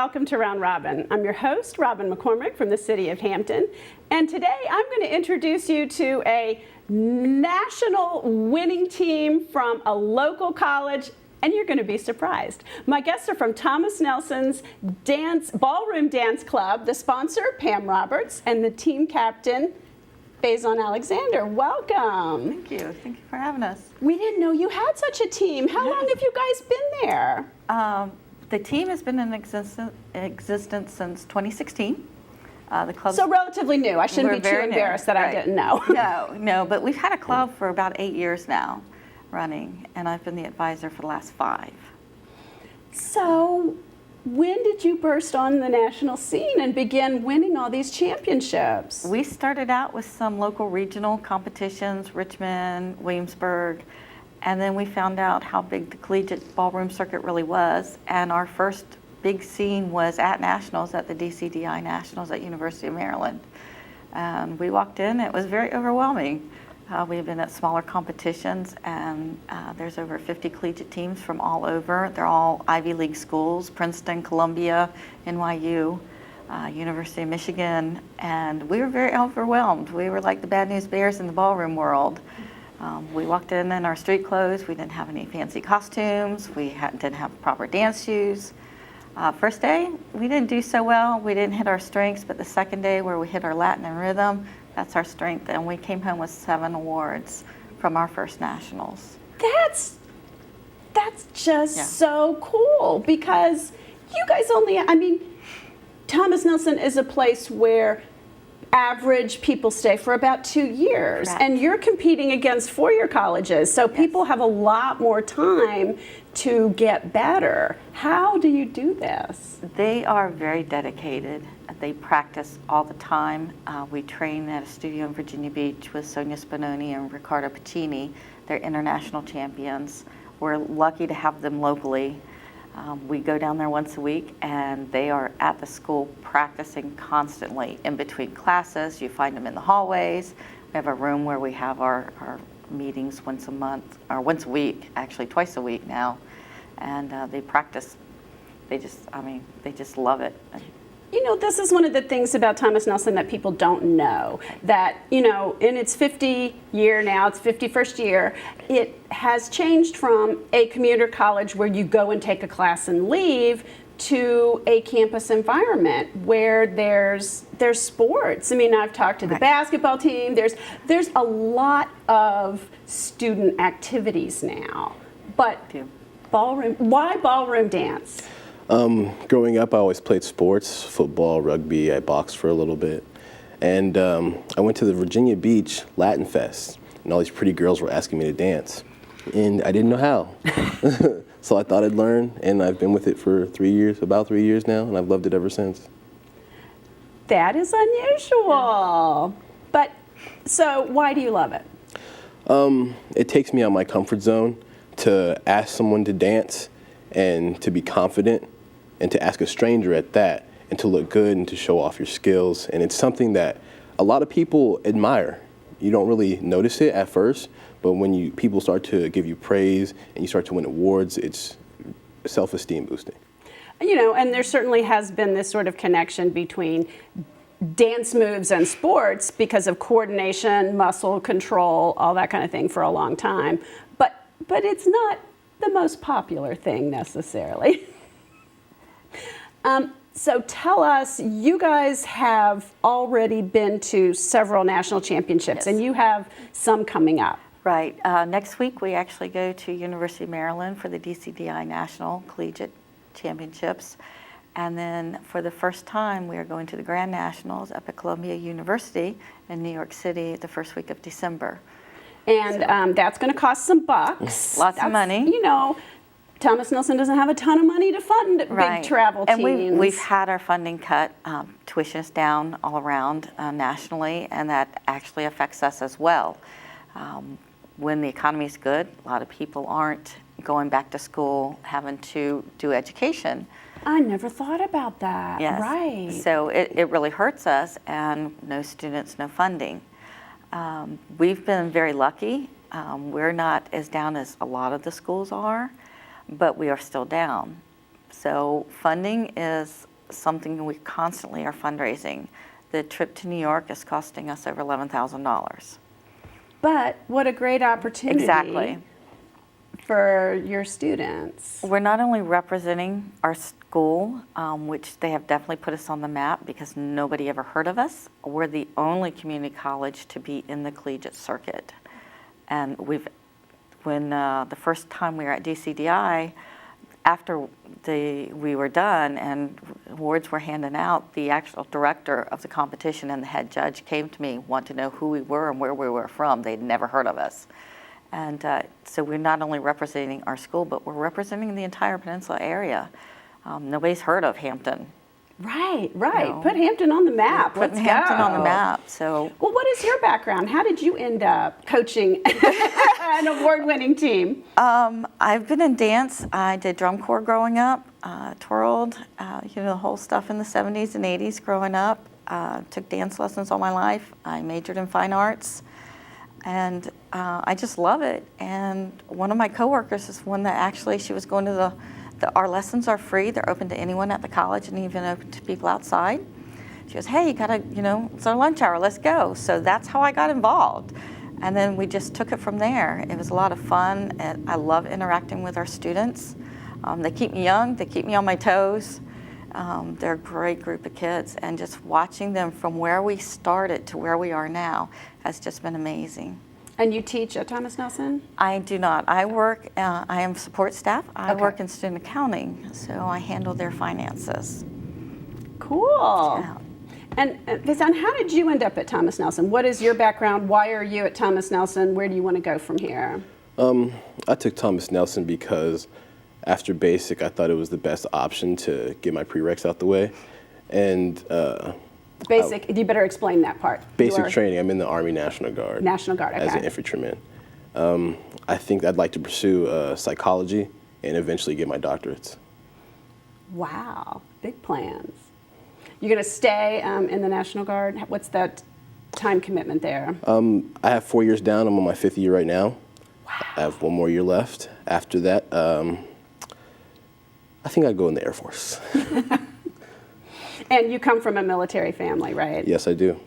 welcome to Round Robin. I'm your host, Robin McCormick from the city of Hampton, and today I'm going to introduce you to a national winning team from a local college, and you're going to be surprised. My guests are from Thomas Nelson's Ballroom Dance Club, the sponsor, Pam Roberts, and the team captain, Faizon Alexander. Welcome. Thank you. Thank you for having us. We didn't know you had such a team. How long have you guys been there? The team has been in existence since 2016. The club. So relatively new. I shouldn't be too embarrassed that I didn't know. No, but we've had a club for about 8 years now running, and I've been the advisor for the last 5. So when did you burst on the national scene and begin winning all these championships? We started out with some local regional competitions, Richmond, Williamsburg, and then we found out how big the collegiate ballroom circuit really was, and our first big scene was at nationals, at the DCDI Nationals at University of Maryland. We walked in, it was very overwhelming. We've been at smaller competitions, and there's over 50 collegiate teams from all over. They're all Ivy League schools, Princeton, Columbia, NYU, University of Michigan, and we were very overwhelmed. We were like the Bad News Bears in the ballroom world. We walked in our street clothes. We didn't have any fancy costumes. We didn't have proper dance shoes. First day, we didn't do so well. We didn't hit our strengths, but the second day where we hit our Latin and rhythm, that's our strength, and we came home with 7 awards from our first nationals. That's just so cool, because you guys Thomas Nelson is a place where average people stay for about 2 years. Correct. And you're competing against four-year colleges, so people have a lot more time to get better. How do you do this? They are very dedicated. They practice all the time. We train at a studio in Virginia Beach with Sonia Spinoni and Riccardo Piccini. They're international champions. We're lucky to have them locally. We go down there once a week, and they are at the school practicing constantly in between classes. You find them in the hallways. We have a room where we have our meetings once a month, or once a week, actually twice a week now. And they practice. They just love it. You know, this is one of the things about Thomas Nelson that people don't know, that, in its 51st year, it has changed from a commuter college where you go and take a class and leave to a campus environment where there's sports. I've talked to the basketball team. There's a lot of student activities now. But why ballroom dance? Growing up, I always played sports, football, rugby. I boxed for a little bit. And I went to the Virginia Beach Latin Fest, and all these pretty girls were asking me to dance. And I didn't know how. So I thought I'd learn, and I've been with it for about 3 years now, and I've loved it ever since. That is unusual. But, so why do you love it? It takes me out of my comfort zone to ask someone to dance and to be confident, and to ask a stranger at that, and to look good and to show off your skills. And it's something that a lot of people admire. You don't really notice it at first, but when people start to give you praise and you start to win awards, it's self-esteem boosting. And there certainly has been this sort of connection between dance moves and sports because of coordination, muscle control, all that kind of thing for a long time. But it's not the most popular thing necessarily. So tell us, you guys have already been to several national championships, and you have some coming up. Right. Next week we actually go to University of Maryland for the DCDI National Collegiate Championships. And then for the first time we are going to the Grand Nationals up at Columbia University in New York City the first week of December. And that's going to cost some bucks. Lots of money. Thomas Nelson doesn't have a ton of money to fund big travel teams. And we've had our funding cut. Tuition is down all around nationally, and that actually affects us as well. When the economy is good, a lot of people aren't going back to school, having to do education. I never thought about that. Yes. Right. So it really hurts us, and no students, no funding. We've been very lucky. We're not as down as a lot of the schools are, but we are still down. So funding is something we constantly are fundraising. The trip to New York is costing us over $11,000. But what a great opportunity. Exactly. For your students. We're not only representing our school, which they have definitely put us on the map because nobody ever heard of us. We're the only community college to be in the collegiate circuit. And when the first time we were at DCDI, after we were done and awards were handed out, the actual director of the competition and the head judge came to me, wanted to know who we were and where we were from. They'd never heard of us. And so we're not only representing our school, but we're representing the entire peninsula area. Nobody's heard of Hampton. Right. No. Put Hampton on the map. Putting Let's Hampton go. on the map. So, Well, what is your background? How did you end up coaching an award-winning team? I've been in dance. I did drum corps growing up, twirled, the whole stuff in the 70s and 80s growing up. Took dance lessons all my life. I majored in fine arts. And I just love it. And one of my coworkers is one that actually, she was going to our lessons are free. They're open to anyone at the college and even open to people outside. She goes, hey, you gotta, it's our lunch hour, let's go. So that's how I got involved. And then we just took it from there. It was a lot of fun, and I love interacting with our students. They keep me young, they keep me on my toes. They're a great group of kids, and just watching them from where we started to where we are now has just been amazing. And you teach at Thomas Nelson? I do not. I am support staff. I Okay. work in student accounting, so I handle their finances. Cool. Yeah. And Faizon, how did you end up at Thomas Nelson? What is your background? Why are you at Thomas Nelson? Where do you want to go from here? I took Thomas Nelson because after basic, I thought it was the best option to get my prereqs out the way. And Basic, you better explain that part. basic Your training, I'm in the Army National Guard. National Guard, okay. As an infantryman. I think I'd like to pursue psychology and eventually get my doctorates. Wow, big plans. You're going to stay in the National Guard? What's that time commitment there? I have 4 years down. I'm on my 5th year right now. Wow. I have 1 more year left. After that, I think I'd go in the Air Force. And you come from a military family, right? Yes, I do.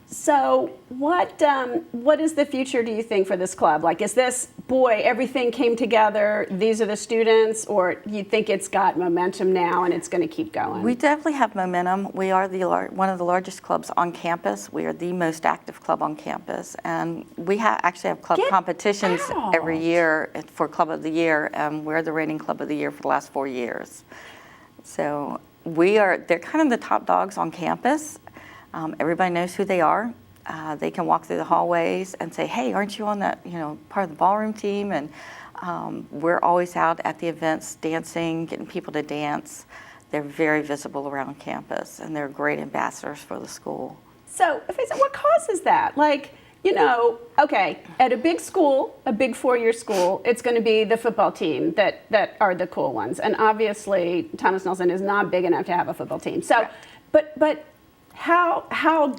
So what is the future, do you think, for this club? Like, is this, boy, everything came together, these are the students, or you think it's got momentum now and it's going to keep going? We definitely have momentum. We are one of the largest clubs on campus. We are the most active club on campus. And we actually have club competitions every year for Club of the Year. And we're the rating Club of the Year for the last 4 years. So they're kind of the top dogs on campus. Everybody knows who they are. They can walk through the hallways and say, hey, aren't you on that, part of the ballroom team? And we're always out at the events dancing, getting people to dance. They're very visible around campus, and they're great ambassadors for the school. So, Faizon, what causes that? Like, okay, at a big school, a big 4-year school, it's going to be the football team that are the cool ones. And obviously, Thomas Nelson is not big enough to have a football team. So, but how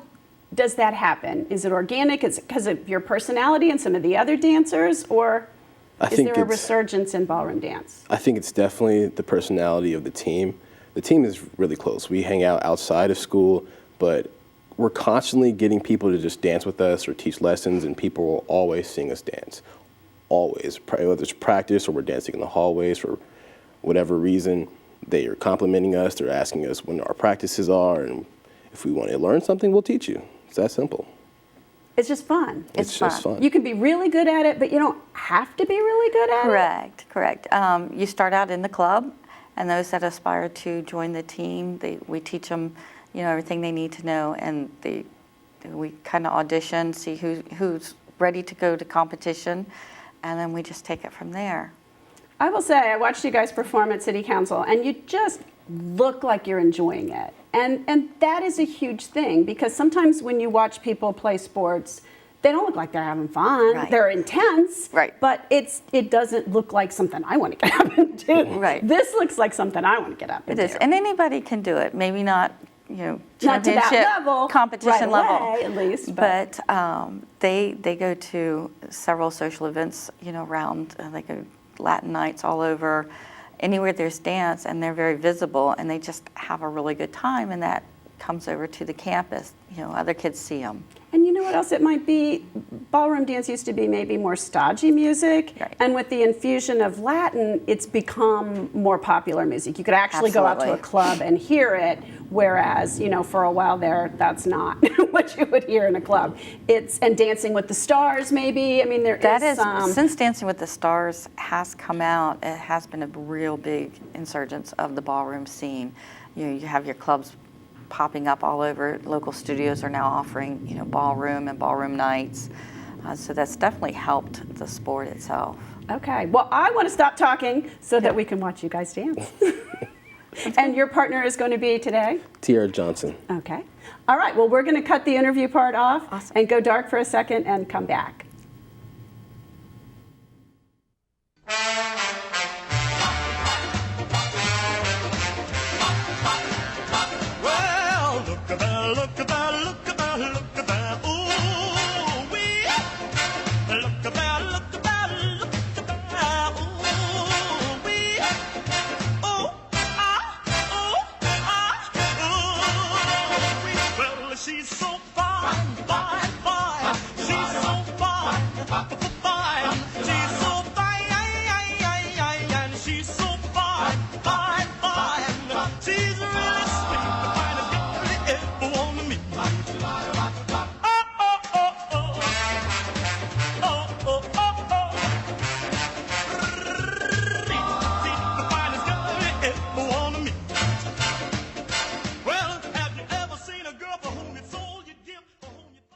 does that happen? Is it organic? Is it because of your personality and some of the other dancers, or is there a resurgence in ballroom dance? I think it's definitely the personality of the team. The team is really close. We hang out outside of school, but we're constantly getting people to just dance with us or teach lessons, and people will always sing us dance. Always. Whether it's practice or we're dancing in the hallways for whatever reason, they are complimenting us. They're asking us when our practices are, and if we want to learn something, we'll teach you. It's that simple. It's just fun. It's just fun. You can be really good at it, but you don't have to be really good at it. Correct. You start out in the club, and those that aspire to join the team, we teach them, everything they need to know, and we kind of audition, see who's ready to go to competition, and then we just take it from there. I will say, I watched you guys perform at City Council, and you just look like you're enjoying it. And that is a huge thing, because sometimes when you watch people play sports, they don't look like they're having fun. Right. They're intense, right. But it doesn't look like something I want to get up and do. Right. This looks like something I want to get up and do. It is, and anybody can do it. Maybe not, not to that level, competition right level, away, at least. But they go to several social events, around. They go Latin nights all over, anywhere there's dance and they're very visible and they just have a really good time, and that comes over to the campus. Other kids see them. And you know what else it might be? Ballroom dance used to be maybe more stodgy music, Right. and with the infusion of Latin, it's become more popular music. You could actually go out to a Absolutely. club and hear it, whereas, for a while there, that's not what you would hear in a club. And Dancing with the Stars, maybe. I mean, That is, since Dancing with the Stars has come out, it has been a real big insurgence of the ballroom scene. You have your clubs popping up all over. Local studios are now offering, ballroom and ballroom nights. So that's definitely helped the sport itself. Okay. Well, I want to stop talking so that we can watch you guys dance. And your partner is going to be today? Tiarra Johnson. Okay. All right. Well, we're going to cut the interview part off Awesome. and go dark for a second and come back. Well, look at that, look at that, look at that, look at that, ooh, wee. Look at that, look at that, look at that, ooh, wee. Ooh, ooh, wee. Well, she's so fine, fine, fine. She's so fine.